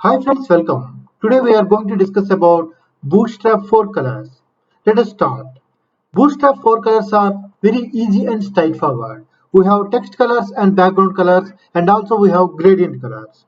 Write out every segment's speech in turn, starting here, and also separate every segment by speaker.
Speaker 1: Hi friends, welcome. Today we are going to discuss about Bootstrap 4 colors. Let us start. Bootstrap 4 colors are very easy and straightforward. We have text colors and background colors, and also we have gradient colors.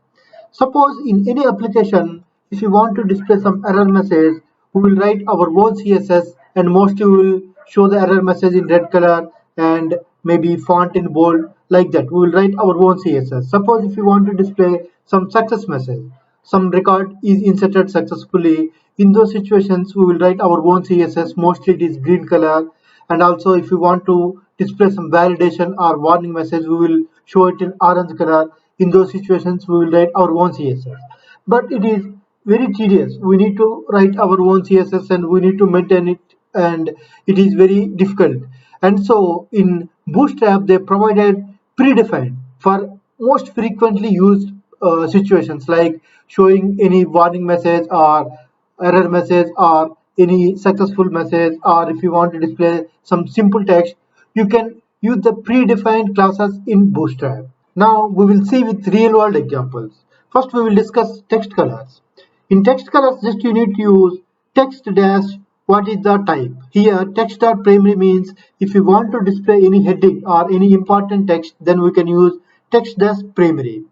Speaker 1: Suppose in any application, if you want to display some error message, we will write our own CSS and mostly we will show the error message in red color and maybe font in bold like that. We will write our own CSS. Suppose if you want to display some success message, some record is inserted successfully. In those situations, we will write our own CSS. Mostly it is green color. And also if you want to display some validation or warning message, we will show it in orange color. In those situations, we will write our own CSS. But it is very tedious. We need to write our own CSS and we need to maintain it, and it is very difficult. And so in Bootstrap, they provided predefined for most frequently used situations like showing any warning message or error message or any successful message, or if you want to display some simple text, you can use the predefined classes in Bootstrap. Now we will see with real world examples. First we will discuss text colors. In text colors, just you need to use text dash what is the type. Here text dot primary means if you want to display any heading or any important text, then we can use text dash primary.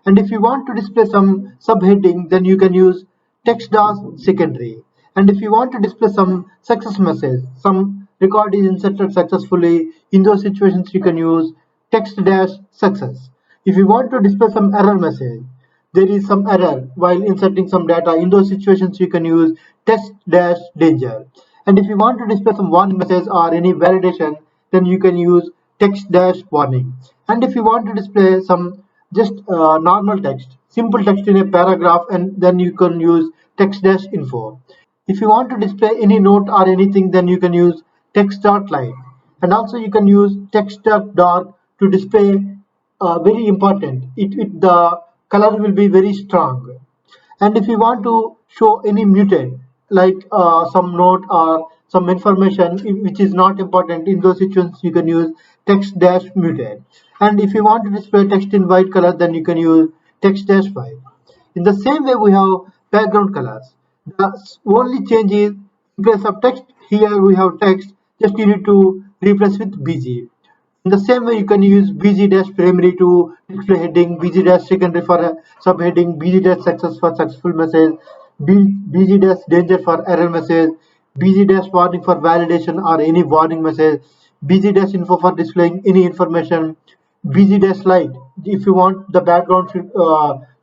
Speaker 1: And if you want to display some subheading, then you can use text dash secondary. And if you want to display some success message, some record is inserted successfully, in those situations you can use text dash success. If you want to display some error message, there is some error while inserting some data, in those situations you can use text dash danger. And if you want to display some warning message or any validation, then you can use text dash warning. And if you want to display some just normal text, simple text in a paragraph, and then you can use text dash info. If you want to display any note or anything, then you can use text dot light. And also you can use text dot dark to display very important. The color will be very strong. And if you want to show any muted, like some note or some information which is not important, in those situations you can use text dash muted. And if you want to display text in white color, then you can use text dash white. In the same way, we have background colors. The only change is in place of text, here we have text, just you need to replace with BG. In the same way, you can use BG dash primary to display heading, BG dash secondary for a subheading, BG dash success for successful message, BG dash danger for error message, BG dash warning for validation or any warning message, BG dash info for displaying any information, BG dash light. If you want the background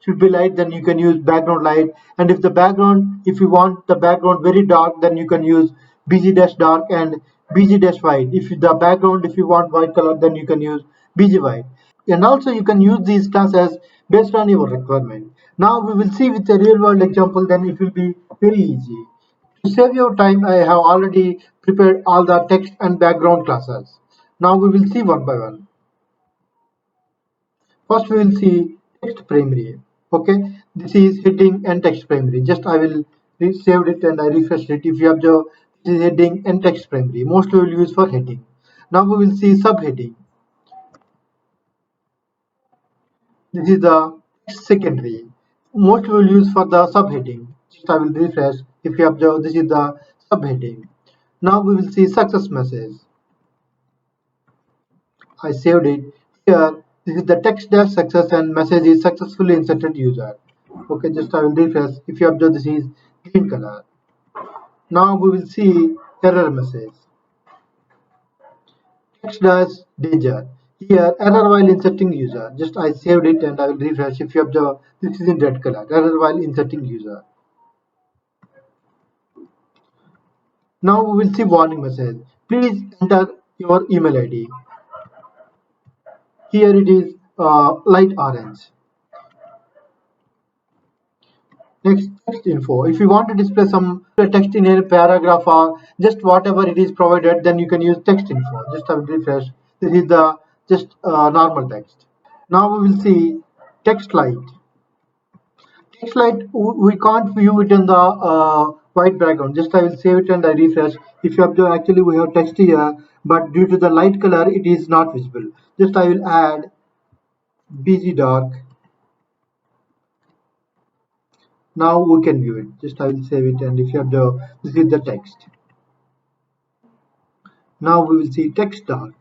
Speaker 1: should be light, then you can use background light. And if you want the background very dark, then you can use BG dash dark and BG dash white. If you want white color, then you can use BG white. And also you can use these classes based on your requirement. Now we will see with a real world example, then it will be very easy. To save your time, I have already prepared all the text and background classes. Now we will see one by one. First we will see text primary. Okay, this is heading and text primary. Just I will saved it and I refreshed it. If you observe, this is heading and text primary. Mostly we will use for heading. Now we will see subheading. This is the text secondary. Mostly we will use for the subheading. Just I will refresh. If you observe, this is the subheading. Now we will see success message. I saved it. Here, this is the text dash success and message is successfully inserted user. Okay, just I will refresh. If you observe, this is green color. Now we will see error message. Text dash danger. Here, error while inserting user. Just I saved it and I will refresh. If you observe, this is in red color. Error while inserting user. Now we will see warning message. Please enter your email ID. Here it is light orange. Next, text info. If you want to display some text in a paragraph or just whatever it is provided, then you can use text info. Just I will refresh. This is the just normal text. Now we will see text light. Text light, we can't view it in the white background. Just I will save it and I refresh. If you observe, actually we have text here, but due to the light color, it is not visible. Just I will add BG dark Now we can view it. Just I will save it, and if you observe, this is the text. Now we will see text dark.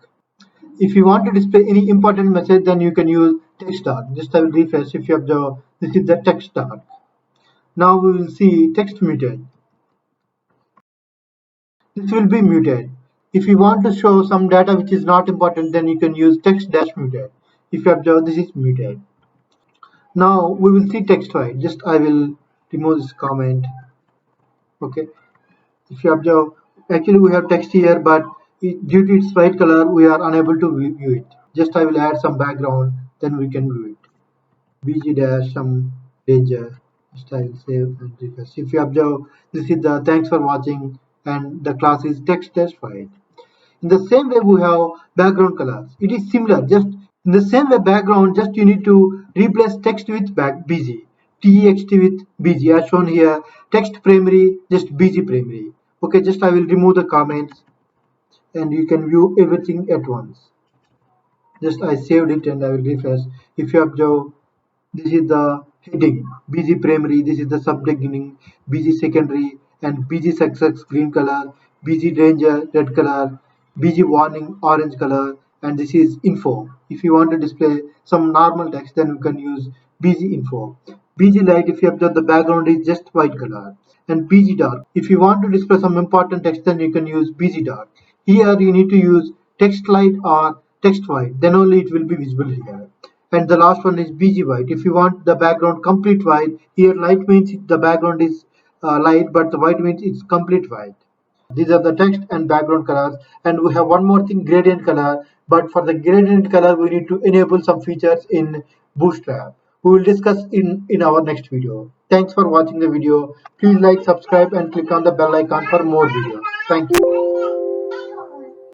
Speaker 1: If you want to display any important message, then you can use text dark. Just I will refresh. If you observe, this is the text dark. Now we will see text muted. This will be muted. If you want to show some data which is not important, then you can use text dash muted. If you observe, this is muted. Now we will see text white. Just I will remove this comment. Okay. If you observe, actually we have text here, but due to its white color, we are unable to view it. Just I will add some background, then we can view it. BG dash some danger. Just I will save and refresh. If you observe, this is the thanks for watching, and the class is text dash white. In the same way, we have background colors. It is similar, just in the same way background, just you need to replace text with BG, text with BG as shown here, text primary, just BG primary. Okay, just I will remove the comments and you can view everything at once. Just I saved it and I will refresh. If you observe, this is the heading, BG primary, this is the subheading, BG secondary, and BG success green color, BG danger red color, BG warning orange color, and this is info. If you want to display some normal text, then you can use BG info. BG light, if you observe, the background is just white color, and BG dark. If you want to display some important text, then you can use BG dark. Here you need to use text light or text white, then only it will be visible here. And the last one is BG white. If you want the background complete white, here light means the background is light, but the white means it's complete white. These are the text and background colors, and we have one more thing, gradient color. But for the gradient color, we need to enable some features in Bootstrap. We will discuss in our next video. Thanks for watching the video. Please like, subscribe, and click on the bell icon for more videos. Thank you.